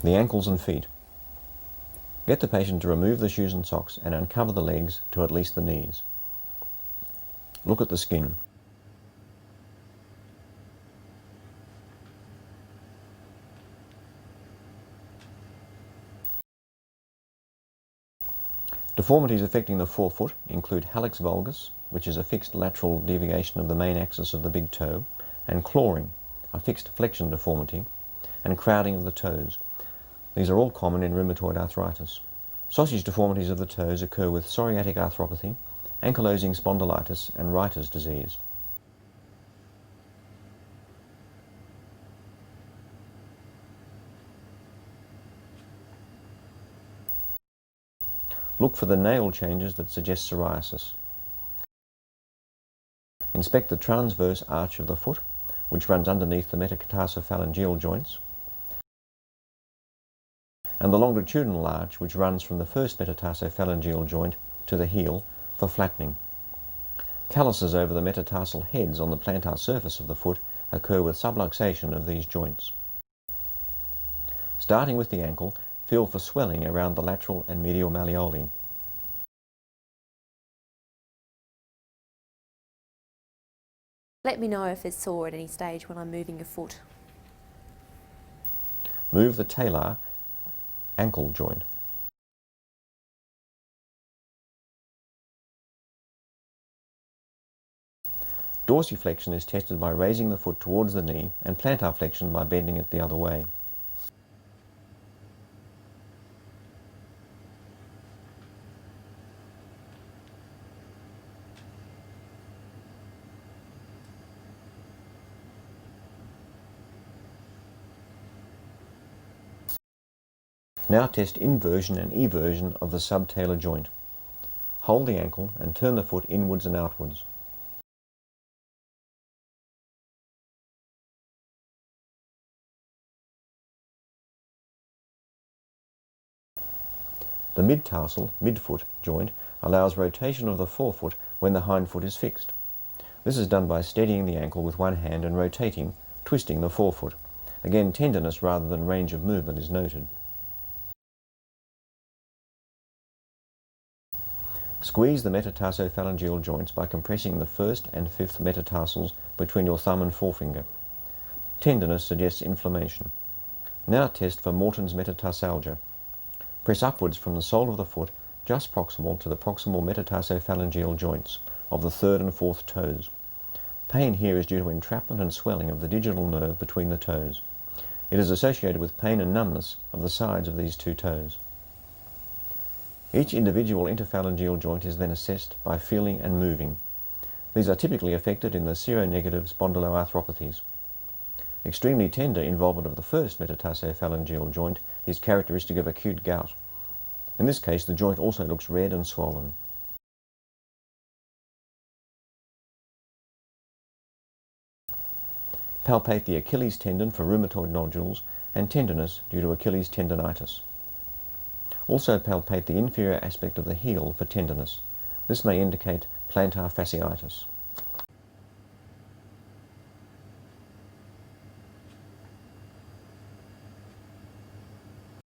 The ankles and feet. Get the patient to remove the shoes and socks and uncover the legs to at least the knees. Look at the skin. Deformities affecting the forefoot include hallux valgus, which is a fixed lateral deviation of the main axis of the big toe, and clawing, a fixed flexion deformity, and crowding of the toes. These are all common in rheumatoid arthritis. Sausage deformities of the toes occur with psoriatic arthropathy, ankylosing spondylitis, and Reiter's disease. Look for the nail changes that suggest psoriasis. Inspect the transverse arch of the foot, which runs underneath the metatarsophalangeal joints, and the longitudinal arch, which runs from the first metatarsophalangeal joint to the heel, for flattening. Calluses over the metatarsal heads on the plantar surface of the foot occur with subluxation of these joints. Starting with the ankle, feel for swelling around the lateral and medial malleoli. Let me know if it's sore at any stage when I'm moving your foot. Move the talar ankle joint. Dorsiflexion is tested by raising the foot towards the knee, and plantar flexion by bending it the other way. Now test inversion and eversion of the subtalar joint. Hold the ankle and turn the foot inwards and outwards. The mid-tarsal, midfoot joint allows rotation of the forefoot when the hindfoot is fixed. This is done by steadying the ankle with one hand and rotating, twisting the forefoot. Again, tenderness rather than range of movement is noted. Squeeze the metatarsophalangeal joints by compressing the first and fifth metatarsals between your thumb and forefinger. Tenderness suggests inflammation. Now test for Morton's metatarsalgia. Press upwards from the sole of the foot just proximal to the proximal metatarsophalangeal joints of the third and fourth toes. Pain here is due to entrapment and swelling of the digital nerve between the toes. It is associated with pain and numbness of the sides of these two toes. Each individual interphalangeal joint is then assessed by feeling and moving. These are typically affected in the seronegative spondyloarthropathies. Extremely tender involvement of the first metatarsophalangeal joint is characteristic of acute gout. In this case, the joint also looks red and swollen. Palpate the Achilles tendon for rheumatoid nodules and tenderness due to Achilles tendinitis. Also palpate the inferior aspect of the heel for tenderness. This may indicate plantar fasciitis.